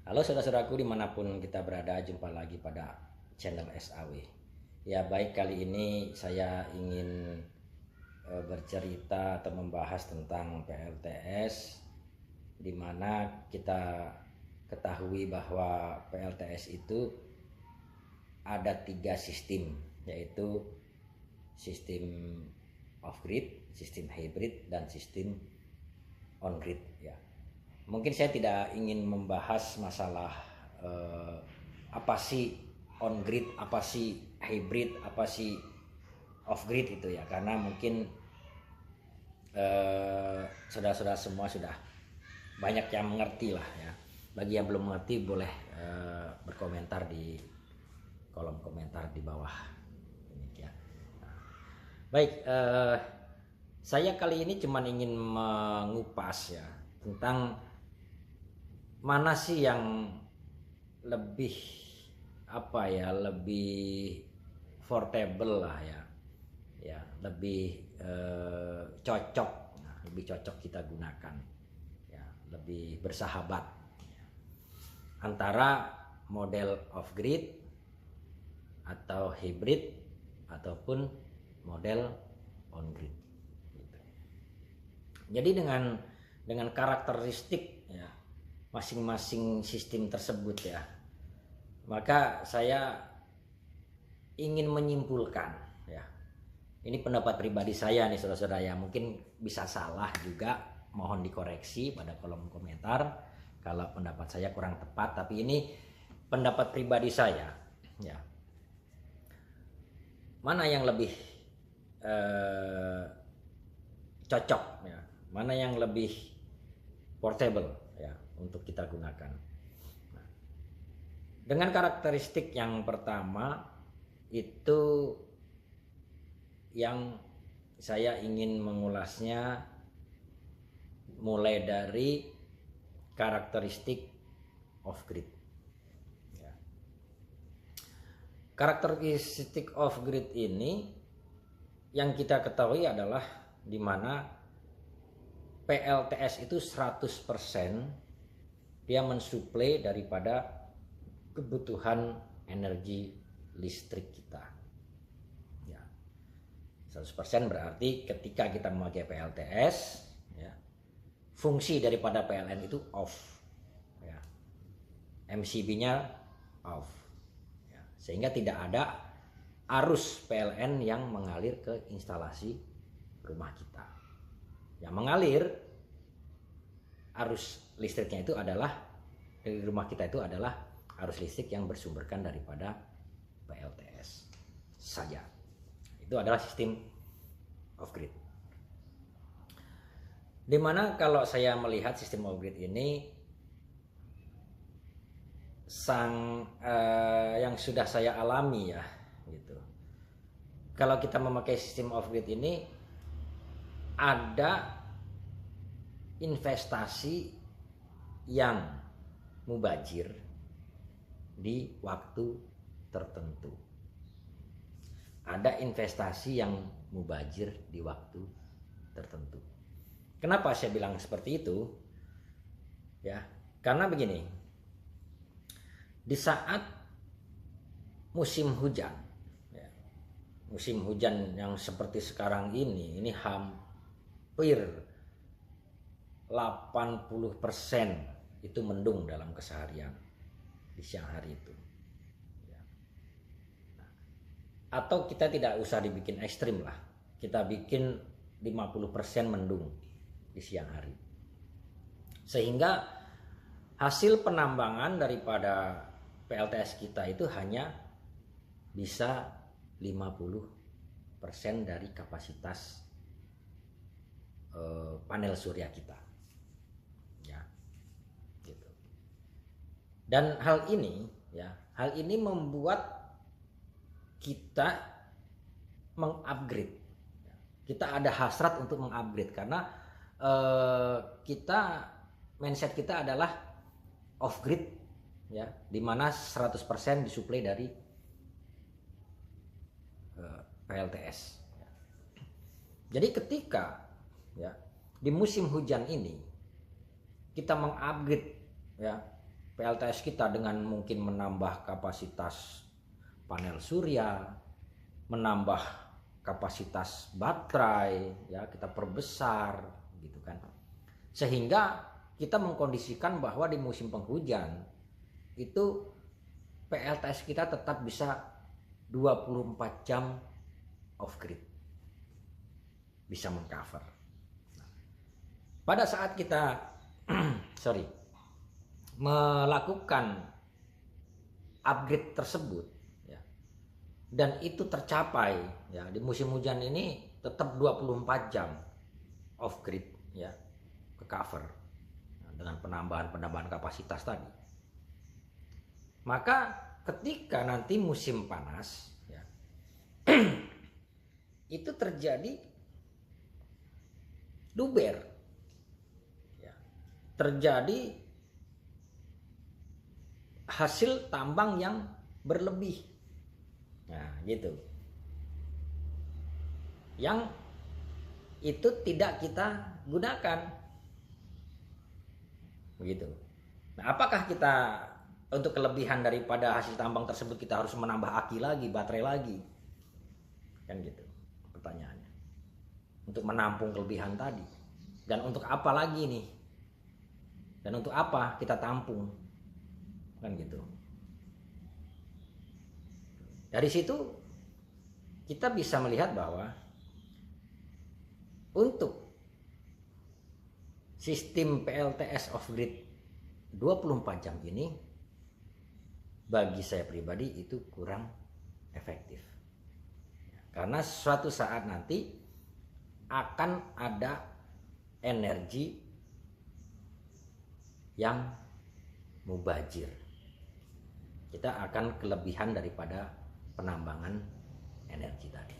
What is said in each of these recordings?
Halo saudara-saudaraku dimanapun kita berada, jumpa lagi pada channel SAW. Ya baik, kali ini saya ingin bercerita atau membahas tentang PLTS, di mana kita ketahui bahwa PLTS itu ada 3 sistem, yaitu sistem off-grid, sistem hybrid, dan sistem on-grid ya. Mungkin saya tidak ingin membahas masalah apa sih on-grid, apa sih hybrid, apa sih off-grid itu ya, karena mungkin saudara-saudara semua sudah banyak yang mengerti lah ya. Bagi yang belum mengerti boleh berkomentar di kolom komentar di bawah ini ya. Baik, saya kali ini cuma ingin mengupas ya tentang mana sih yang lebih lebih portable lah ya, lebih cocok, lebih cocok kita gunakan ya, lebih bersahabat ya, antara model off grid atau hybrid ataupun model on grid gitu. Jadi dengan karakteristik ya masing-masing sistem tersebut ya, maka saya ingin menyimpulkan ya, ini pendapat pribadi saya nih saudara-saudara ya, mungkin bisa salah juga, mohon dikoreksi pada kolom komentar kalau pendapat saya kurang tepat, tapi ini pendapat pribadi saya ya. Mana yang lebih cocok ya, mana yang lebih portable ya untuk kita gunakan. Nah, dengan karakteristik yang pertama itu yang saya ingin mengulasnya mulai dari karakteristik off grid. Ya. Karakteristik off grid ini yang kita ketahui adalah di mana PLTS itu 100% dia mensuplai daripada kebutuhan energi listrik kita. Ya. 100% berarti ketika kita memakai PLTS, ya, fungsi daripada PLN itu off. Ya. MCB-nya off. Ya. Sehingga tidak ada arus PLN yang mengalir ke instalasi rumah kita. Yang mengalir arus listriknya itu adalah dari rumah kita, itu adalah arus listrik yang bersumberkan daripada PLTS saja. Itu adalah sistem off grid. Dimana kalau saya melihat sistem off grid ini yang sudah saya alami ya gitu. Kalau kita memakai sistem off grid ini ada investasi yang mubazir di waktu tertentu. Ada investasi yang mubazir di waktu tertentu. Kenapa saya bilang seperti itu? Ya, karena begini. Di saat musim hujan, ya, musim hujan yang seperti sekarang ini hampir 80% itu mendung dalam keseharian di siang hari itu ya. Atau kita tidak usah dibikin ekstrim lah, kita bikin 50% mendung di siang hari, sehingga hasil penambangan daripada PLTS kita itu hanya bisa 50% dari kapasitas panel surya kita. Dan hal ini membuat kita mengupgrade. Kita ada hasrat untuk mengupgrade karena mindset kita adalah off grid ya, di mana 100% disuplai dari PLTS. Jadi ketika ya di musim hujan ini kita mengupgrade ya PLTS kita dengan mungkin menambah kapasitas panel surya, menambah kapasitas baterai, ya kita perbesar gitu kan. Sehingga kita mengkondisikan bahwa di musim penghujan itu PLTS kita tetap bisa 24 jam off grid, bisa mengcover. Pada saat kita melakukan upgrade tersebut ya, dan itu tercapai ya, di musim hujan ini tetap 24 jam off grid ya, ke cover dengan penambahan kapasitas tadi. Maka ketika nanti musim panas ya, itu terjadi luber ya, terjadi hasil tambang yang berlebih. Nah, gitu. Yang itu tidak kita gunakan. Begitu. Nah, apakah kita untuk kelebihan daripada hasil tambang tersebut kita harus menambah aki lagi, baterai lagi? Kan gitu pertanyaannya. Untuk menampung kelebihan tadi. Dan untuk apa lagi nih? Dan untuk apa kita tampung? Kan gitu. Dari situ kita bisa melihat bahwa untuk sistem PLTS off grid 24 jam ini bagi saya pribadi itu kurang efektif. Karena suatu saat nanti akan ada energi yang mubazir. Kita akan kelebihan daripada penambangan energi tadi.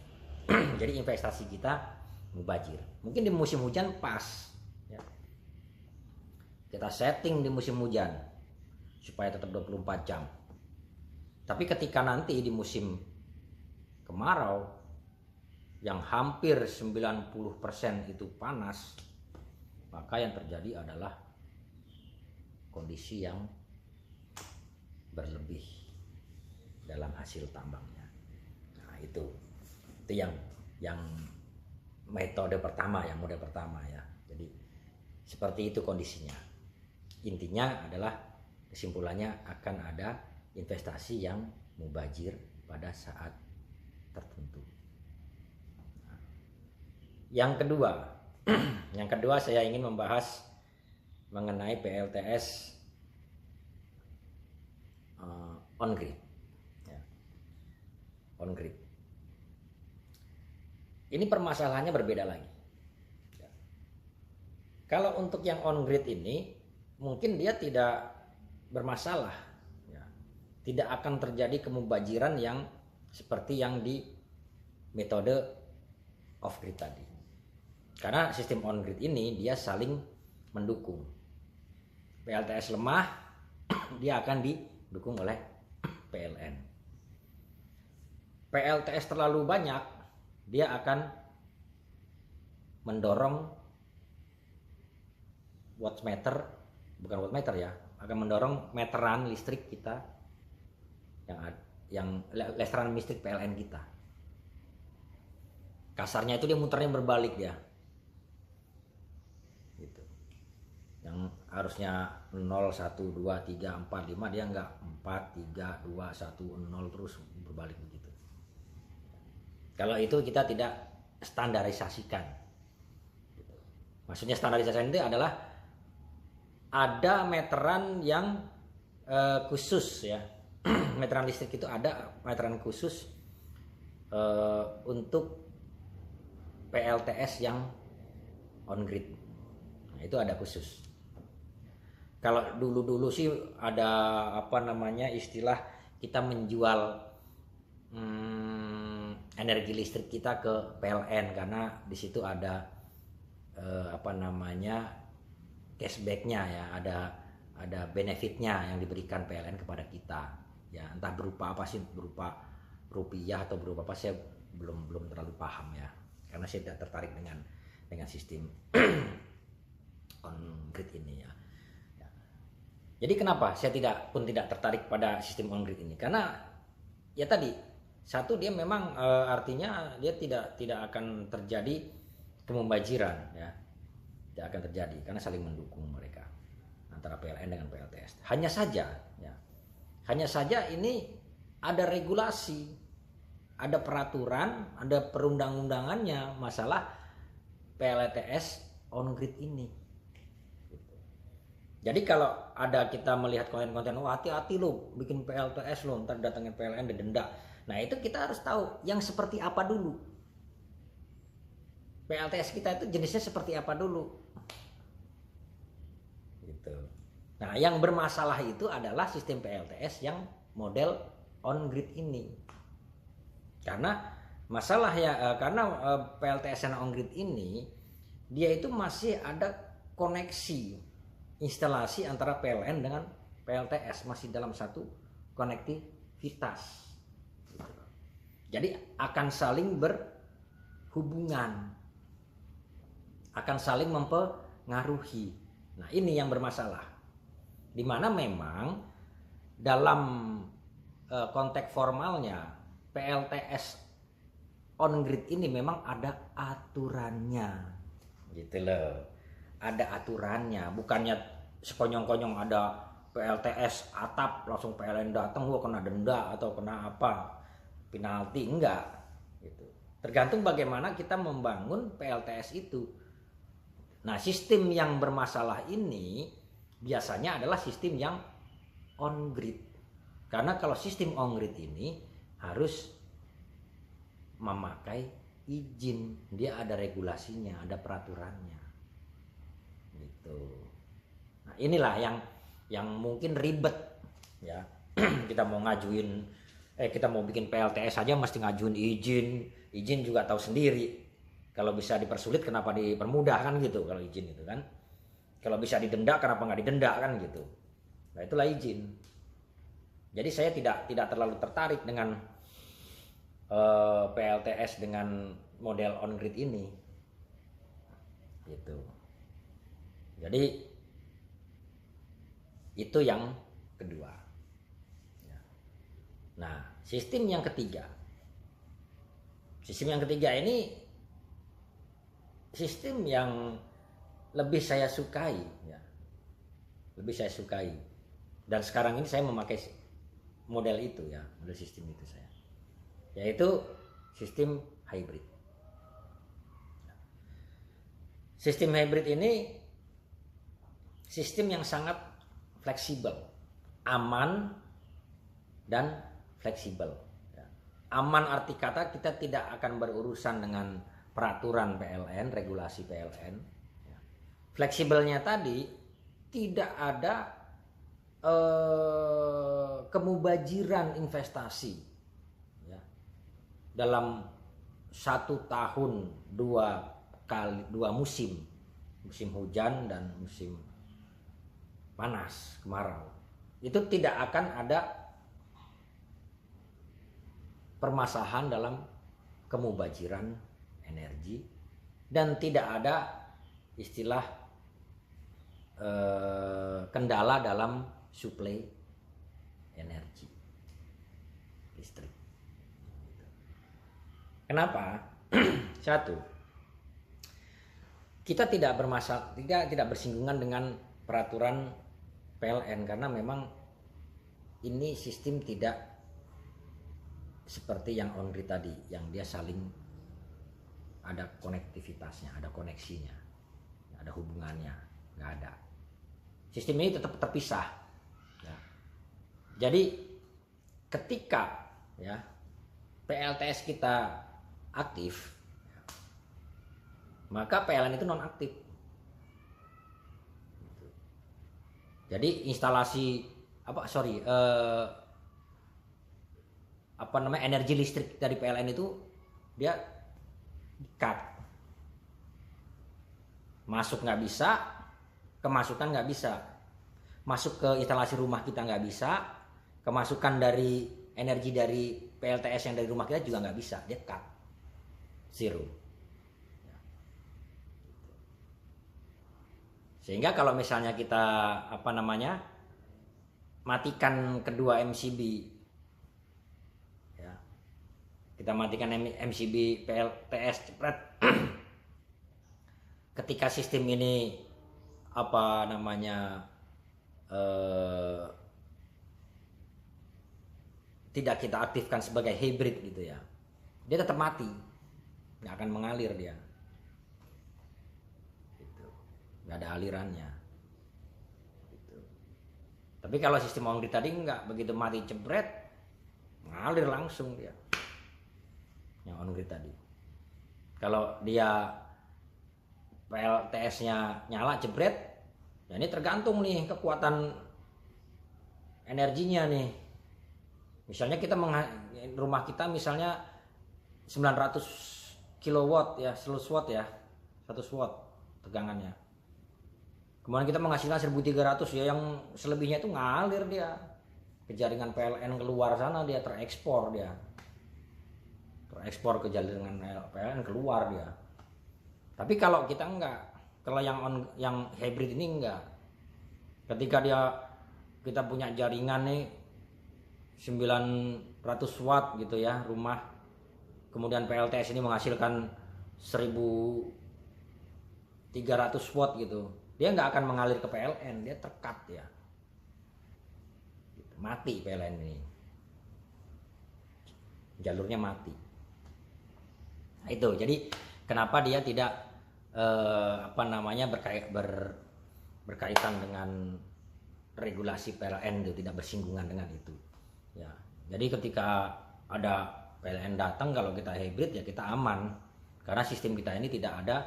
Jadi investasi kita mubazir. Mungkin di musim hujan pas ya. Kita setting di musim hujan supaya tetap 24 jam. Tapi ketika nanti di musim kemarau yang hampir 90% itu panas, maka yang terjadi adalah kondisi yang berlebih dalam hasil tambangnya. Nah, itu yang metode pertama ya, mode pertama ya. Jadi seperti itu kondisinya. Intinya adalah kesimpulannya akan ada investasi yang mubazir pada saat tertentu. Nah, yang kedua saya ingin membahas mengenai PLTS on grid ya. On grid ini permasalahannya berbeda lagi ya. Kalau untuk yang on grid ini mungkin dia tidak bermasalah ya. Tidak akan terjadi kemubaziran yang seperti yang di metode off grid tadi, karena sistem on grid ini dia saling mendukung. PLTS lemah dia akan didukung oleh PLN. PLTS terlalu banyak dia akan mendorong bukan wattmeter ya, akan mendorong meteran listrik kita yang meteran listrik PLN kita. Kasarnya itu dia muternya berbalik ya. Gitu. Yang harusnya 0, 1, 2, 3, 4, 5 dia enggak 4, 3, 2, 1, 0 terus berbalik begitu. Kalau itu kita tidak standarisasikan. Maksudnya standarisasi itu adalah ada meteran yang khusus ya. Meteran listrik itu ada meteran khusus untuk PLTS yang on grid. Nah, itu ada khusus. Kalau dulu sih ada istilah kita menjual energi listrik kita ke PLN karena di situ ada cashbacknya ya, ada benefitnya yang diberikan PLN kepada kita ya, entah berupa apa sih, berupa rupiah atau berupa apa, saya belum terlalu paham ya, karena saya tidak tertarik dengan sistem on grid ini ya. Jadi kenapa saya tidak tertarik pada sistem on grid ini? Karena ya tadi satu, dia memang artinya dia tidak akan terjadi kemubajiran, ya, tidak akan terjadi karena saling mendukung mereka antara PLN dengan PLTS. Hanya saja ini ada regulasi, ada peraturan, ada perundang-undangannya masalah PLTS on grid ini. Jadi kalau ada kita melihat konten-konten, oh hati-hati lo bikin PLTS lo, ntar datangin PLN didenda. Nah itu kita harus tahu yang seperti apa dulu. PLTS kita itu jenisnya seperti apa dulu. Gitu. Nah yang bermasalah itu adalah sistem PLTS yang model on grid ini. Karena masalah ya, karena PLTS yang on grid ini dia itu masih ada koneksi instalasi antara PLN dengan PLTS, masih dalam satu konektivitas. Jadi akan saling berhubungan, akan saling mempengaruhi. Nah ini yang bermasalah, dimana memang dalam konteks formalnya PLTS on grid ini memang ada aturannya, gitu loh. Ada aturannya, bukannya sekonyong-konyong ada PLTS atap langsung PLN datang gua kena denda atau kena apa penalti, enggak gitu. Tergantung bagaimana kita membangun PLTS itu. Nah sistem yang bermasalah ini biasanya adalah sistem yang on grid, karena kalau sistem on grid ini harus memakai izin, dia ada regulasinya, ada peraturannya. Gitu. Nah inilah yang mungkin ribet ya. Kita mau ngajuin kita mau bikin PLTS saja mesti ngajuin izin juga tahu sendiri. Kalau bisa dipersulit kenapa dipermudah kan gitu. Kalau izin itu kan, kalau bisa didenda kenapa nggak didenda kan gitu. Nah itulah izin. Jadi saya tidak terlalu tertarik dengan PLTS dengan model on grid ini gitu. Jadi itu yang kedua. Nah, sistem yang ketiga. Sistem yang ketiga ini sistem yang lebih saya sukai, ya. Lebih saya sukai. Dan sekarang ini saya memakai model itu, ya, model sistem itu saya. Yaitu sistem hybrid. Sistem hybrid ini sistem yang sangat fleksibel, aman dan fleksibel. Aman arti kata kita tidak akan berurusan dengan peraturan PLN, regulasi PLN. Fleksibelnya tadi tidak ada kemubajiran investasi. Dalam 1 tahun 2 musim hujan dan musim panas, kemarau, itu tidak akan ada permasalahan dalam kemubajiran energi dan tidak ada istilah kendala dalam suplai energi listrik. Kenapa? Satu, kita tidak bersinggungan dengan peraturan PLN karena memang ini sistem tidak seperti yang on grid tadi, yang dia saling ada konektivitasnya, ada koneksinya, ada hubungannya, nggak ada. Sistem ini tetap terpisah. Ya. Jadi ketika ya PLTS kita aktif, maka PLN itu non aktif. Jadi instalasi energi listrik dari PLN itu dia cut, masuk nggak bisa, kemasukan nggak bisa, masuk ke instalasi rumah kita nggak bisa, kemasukan dari energi dari PLTS yang dari rumah kita juga nggak bisa, dia cut, zero. Sehingga kalau misalnya kita matikan kedua MCB, ya, kita matikan MCB PLTS jepret. Ketika sistem ini apa namanya tidak kita aktifkan sebagai hybrid gitu ya, dia tetap mati, nggak akan mengalir dia, gitu. Nggak ada alirannya. Tapi kalau sistem on-grid tadi enggak, begitu mati jebret ngalir langsung dia. Yang on-grid tadi. Kalau dia PLTS-nya nyala jebret, ya ini tergantung nih kekuatan energinya nih. Misalnya kita rumah kita misalnya 900 kilowatt ya, 100 watt ya, 100 watt tegangannya. Kemudian kita menghasilkan 1300 ya, yang selebihnya itu ngalir dia ke jaringan PLN keluar sana, dia terekspor ke jaringan PLN keluar dia. Tapi kalau kita enggak, kalau yang hybrid ini enggak. Ketika kita punya jaringan nih 900 watt gitu ya rumah, kemudian PLTS ini menghasilkan 1300 watt gitu, dia nggak akan mengalir ke PLN, dia terkat ya, mati PLN ini, jalurnya mati. Nah itu, jadi kenapa dia tidak berkaitan dengan regulasi PLN itu, tidak bersinggungan dengan itu ya. Jadi ketika ada PLN datang, kalau kita hybrid ya kita aman, karena sistem kita ini tidak ada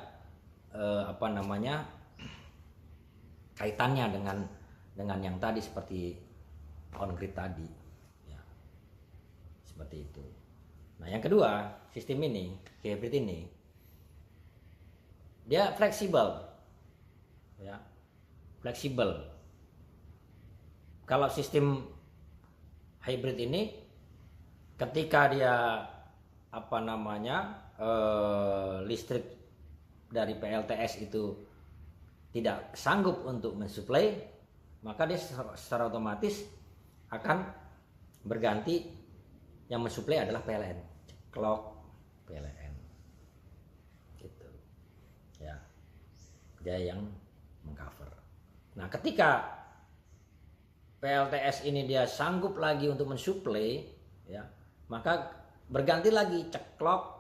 kaitannya dengan yang tadi seperti on-grid tadi ya, seperti itu. Nah yang kedua, sistem ini hybrid ini dia fleksibel ya, fleksibel. Kalau sistem hybrid ini ketika dia listrik dari PLTS itu tidak sanggup untuk mensuplai, maka dia secara otomatis akan berganti, yang mensuplai adalah PLN, ceklok PLN gitu ya, dia yang mengcover. Nah ketika PLTS ini dia sanggup lagi untuk mensuplai ya, maka berganti lagi, ceklok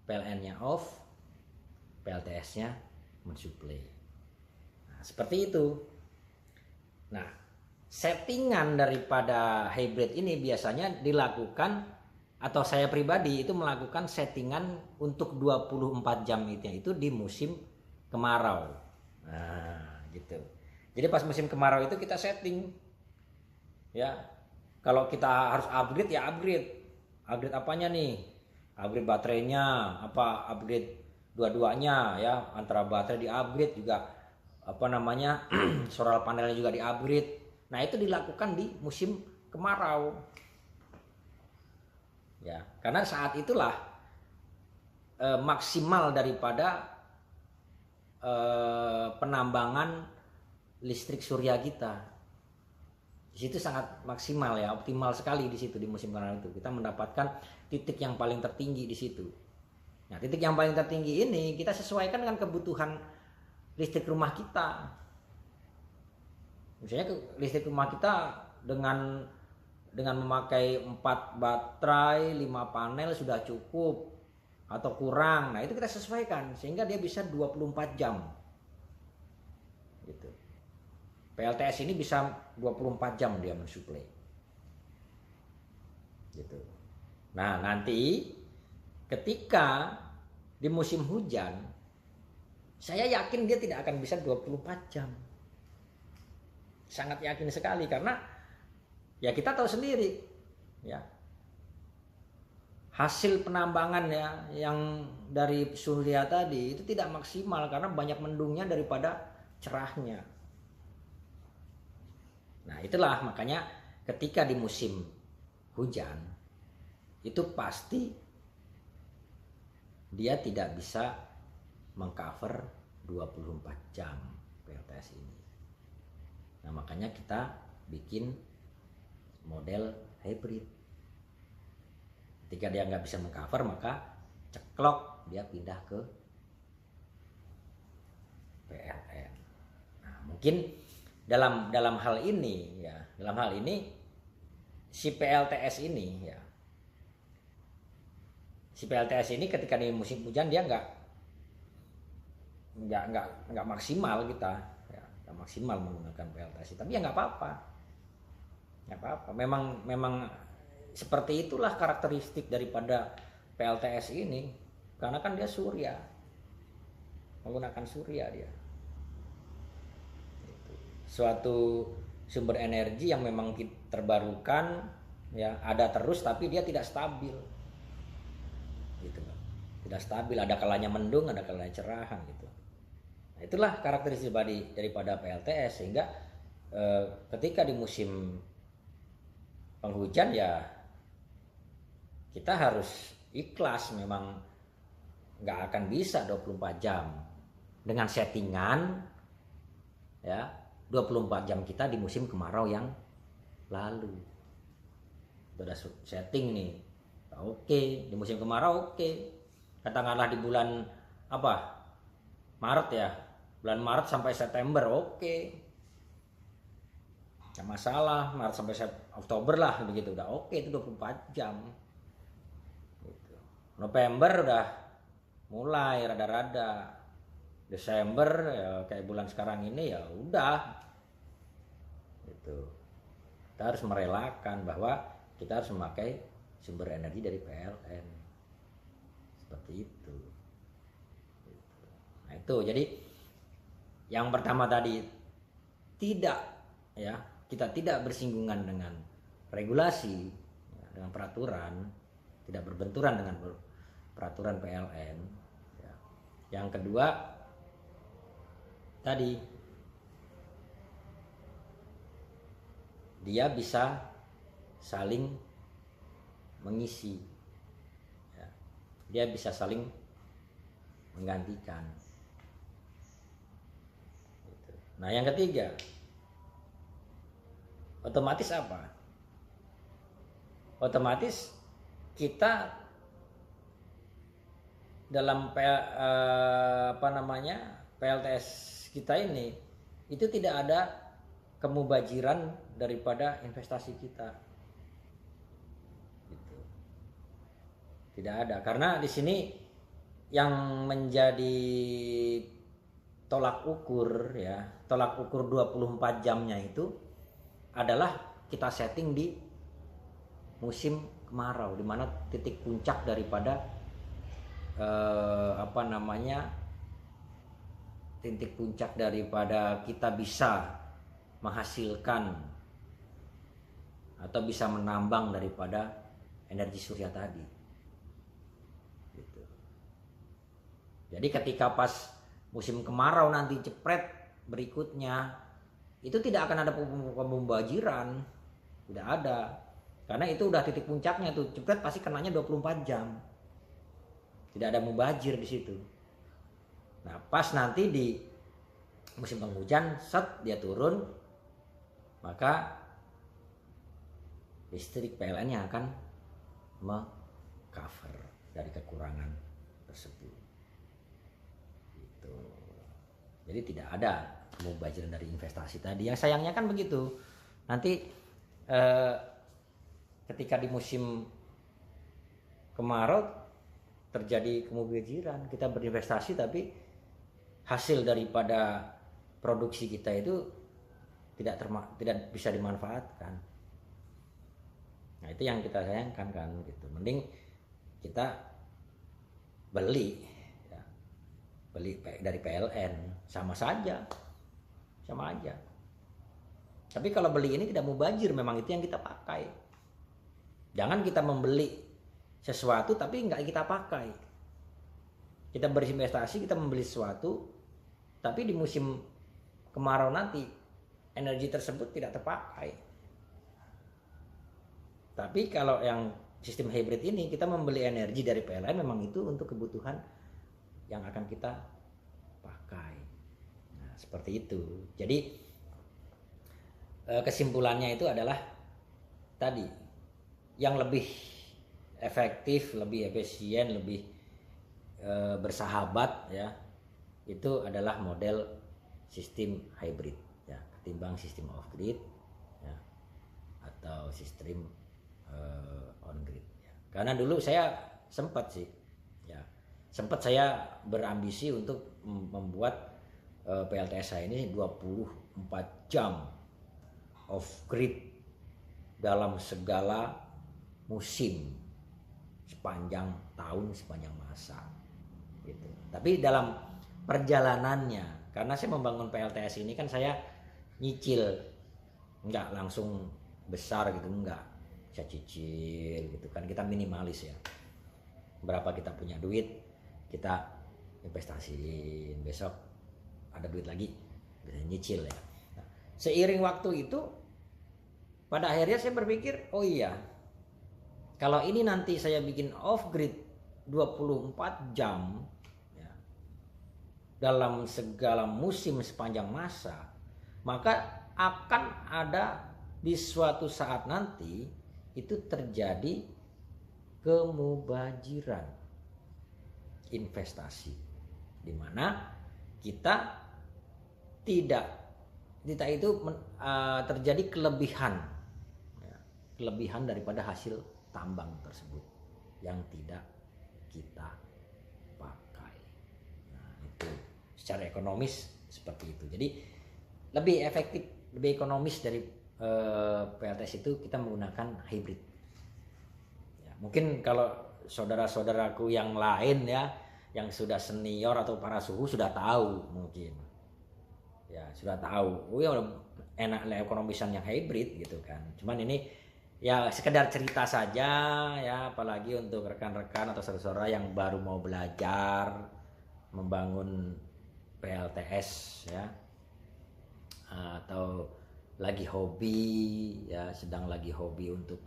PLN-nya off, PLTS-nya mensuplai. Nah, seperti itu. Nah, settingan daripada hybrid ini biasanya dilakukan, atau saya pribadi itu melakukan settingan untuk 24 jam itu di musim kemarau. Nah, gitu. Jadi pas musim kemarau itu kita setting. Ya. Kalau kita harus upgrade ya upgrade. Upgrade apanya nih? Upgrade baterainya, upgrade dua-duanya ya, antara baterai di upgrade juga solar panelnya juga di upgrade. Nah itu dilakukan di musim kemarau ya, karena saat itulah maksimal daripada penambangan listrik surya kita. Di situ sangat maksimal ya, optimal sekali di situ, di musim kemarau itu kita mendapatkan titik yang paling tertinggi di situ. Nah, titik yang paling tertinggi ini kita sesuaikan dengan kebutuhan listrik rumah kita. Misalnya listrik rumah kita dengan memakai 4 baterai, 5 panel sudah cukup atau kurang. Nah, itu kita sesuaikan sehingga dia bisa 24 jam. Gitu. PLTS ini bisa 24 jam dia mensuplai. Gitu. Nah, nanti ketika di musim hujan, saya yakin dia tidak akan bisa 24 jam. Sangat yakin sekali, karena ya kita tahu sendiri ya, hasil penambangan ya yang dari surya tadi itu tidak maksimal karena banyak mendungnya daripada cerahnya. Nah, itulah makanya ketika di musim hujan itu pasti dia tidak bisa mengcover 24 jam PLTS ini. Nah, makanya kita bikin model hybrid. Ketika dia nggak bisa mengcover, maka ceklok dia pindah ke PLN. Nah, mungkin dalam hal ini ya, si PLTS ini ya, si PLTS ini ketika di musim hujan dia nggak maksimal kita ya, nggak maksimal menggunakan PLTS, tapi ya nggak apa-apa, memang seperti itulah karakteristik daripada PLTS ini, karena kan dia surya, menggunakan surya dia. Suatu sumber energi yang memang terbarukan ya, ada terus tapi dia tidak stabil. Gitu. Tidak stabil, ada kalanya mendung, ada kalanya cerahan gitu. Nah, itulah karakteristik daripada PLTS, sehingga ketika di musim penghujan ya kita harus ikhlas, memang nggak akan bisa 24 jam dengan settingan ya 24 jam kita di musim kemarau yang lalu. Sudah setting nih, oke, di musim kemarau oke. Katakanlah di bulan apa? Maret ya. Bulan Maret sampai September oke. Gak masalah, Maret sampai Oktober lah begitu, udah oke, itu 24 jam. Gitu. November udah mulai rada-rada. Desember ya kayak bulan sekarang ini ya udah. Gitu. Kita harus merelakan bahwa kita harus memakai sumber energi dari PLN. Seperti itu. Nah, itu jadi yang pertama tadi, kita tidak bersinggungan dengan regulasi, dengan peraturan, tidak berbenturan dengan peraturan PLN. Yang kedua tadi, dia bisa saling mengisi, dia bisa saling menggantikan. Nah, yang ketiga, otomatis apa? Otomatis kita dalam PLTS kita ini itu tidak ada kemubajiran daripada investasi kita. Gitu. Tidak ada, karena di sini yang menjadi tolak ukur 24 jamnya itu adalah kita setting di musim kemarau, di mana titik puncak daripada titik puncak daripada kita bisa menghasilkan atau bisa menambang daripada energi surya tadi. Gitu. Jadi ketika pas musim kemarau nanti jepret berikutnya, itu tidak akan ada pembajiran, tidak ada, karena itu udah titik puncaknya tuh, jepret pasti kenanya 24 jam, tidak ada mubajir di situ. Nah, pas nanti di musim penghujan set dia turun, maka listrik PLN yang akan mengcover dari kekurangan tersebut. Gitu. Jadi tidak ada mubajiran dari investasi tadi. Yang sayangnya kan begitu. Nanti ketika di musim kemarau terjadi kemubajiran, kita berinvestasi tapi hasil daripada produksi kita itu tidak bisa dimanfaatkan. Nah, itu yang kita sayangkan kan gitu. Mending kita beli dari PLN, sama aja. Tapi kalau beli ini tidak mubazir, memang itu yang kita pakai. Jangan kita membeli sesuatu tapi nggak kita pakai. Kita berinvestasi, kita membeli sesuatu, tapi di musim kemarau nanti energi tersebut tidak terpakai. Tapi kalau yang sistem hybrid ini, kita membeli energi dari PLN, memang itu untuk kebutuhan yang akan kita pakai. Nah, seperti itu. Jadi kesimpulannya itu adalah tadi yang lebih efektif, lebih efisien, lebih bersahabat ya, itu adalah model sistem hybrid ya, ketimbang sistem off grid ya, atau sistem on grid ya. Karena dulu saya sempat saya berambisi untuk membuat PLTS saya ini 24 jam off grid dalam segala musim sepanjang tahun, sepanjang masa gitu. Tapi dalam perjalanannya, karena saya membangun PLTS ini kan saya nyicil, nggak langsung besar gitu, nggak, saya cicil gitu kan, kita minimalis ya. Berapa kita punya duit, kita investasiin, besok ada duit lagi bisa nyicil ya. Nah, seiring waktu itu pada akhirnya saya berpikir, oh iya, kalau ini nanti saya bikin off grid 24 jam ya, dalam segala musim sepanjang masa, maka akan ada di suatu saat nanti itu terjadi kemubajiran investasi, di mana kita itu terjadi kelebihan daripada hasil tambang tersebut yang tidak kita pakai. Nah, itu secara ekonomis seperti itu. Jadi lebih efektif, lebih ekonomis dari PLTS itu kita menggunakan hybrid. Ya, mungkin kalau saudara-saudaraku yang lain ya, yang sudah senior atau para suhu sudah tahu mungkin. Ya, sudah tahu. Oh ya, enak lah ekonomisan yang hybrid gitu kan. Cuman ini ya sekedar cerita saja ya, apalagi untuk rekan-rekan atau saudara-saudara yang baru mau belajar membangun PLTS ya, atau lagi hobi ya, sedang lagi hobi untuk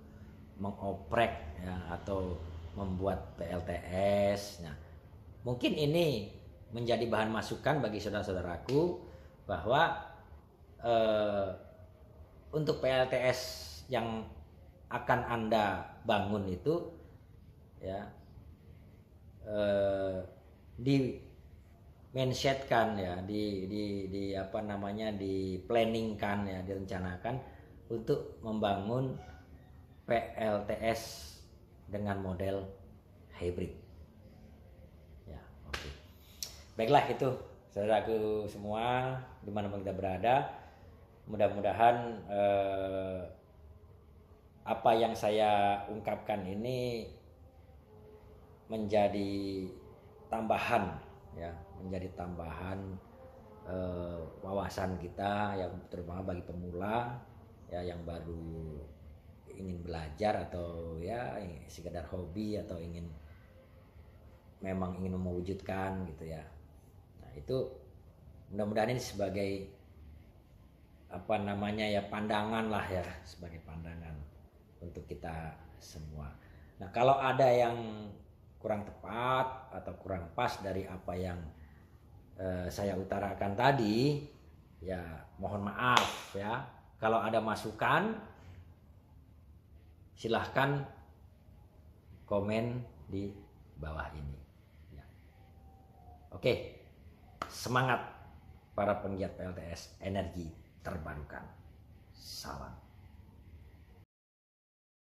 mengoprek ya, atau membuat PLTS. Nah, mungkin ini menjadi bahan masukan bagi saudara-saudaraku bahwa untuk PLTS yang akan Anda bangun itu ya, di mindsetkan ya, di apa namanya, di planningkan ya, direncanakan untuk membangun PLTS dengan model hybrid ya. Oke. Baiklah, itu saudaraku semua dimanapun kita berada, mudah-mudahan apa yang saya ungkapkan ini menjadi tambahan ya, menjadi tambahan wawasan kita yang terutama bagi pemula ya, yang baru ingin belajar atau ya sekedar hobi atau memang ingin mewujudkan gitu ya. Nah, itu mudah-mudahan ini sebagai apa namanya ya, pandangan lah ya, sebagai pandangan untuk kita semua. Nah, kalau ada yang kurang tepat atau kurang pas dari apa yang saya utarakan tadi ya, mohon maaf ya. Kalau ada masukan silahkan komen di bawah ini ya. Oke, semangat para penggiat PLTS energi terbarukan. Salam.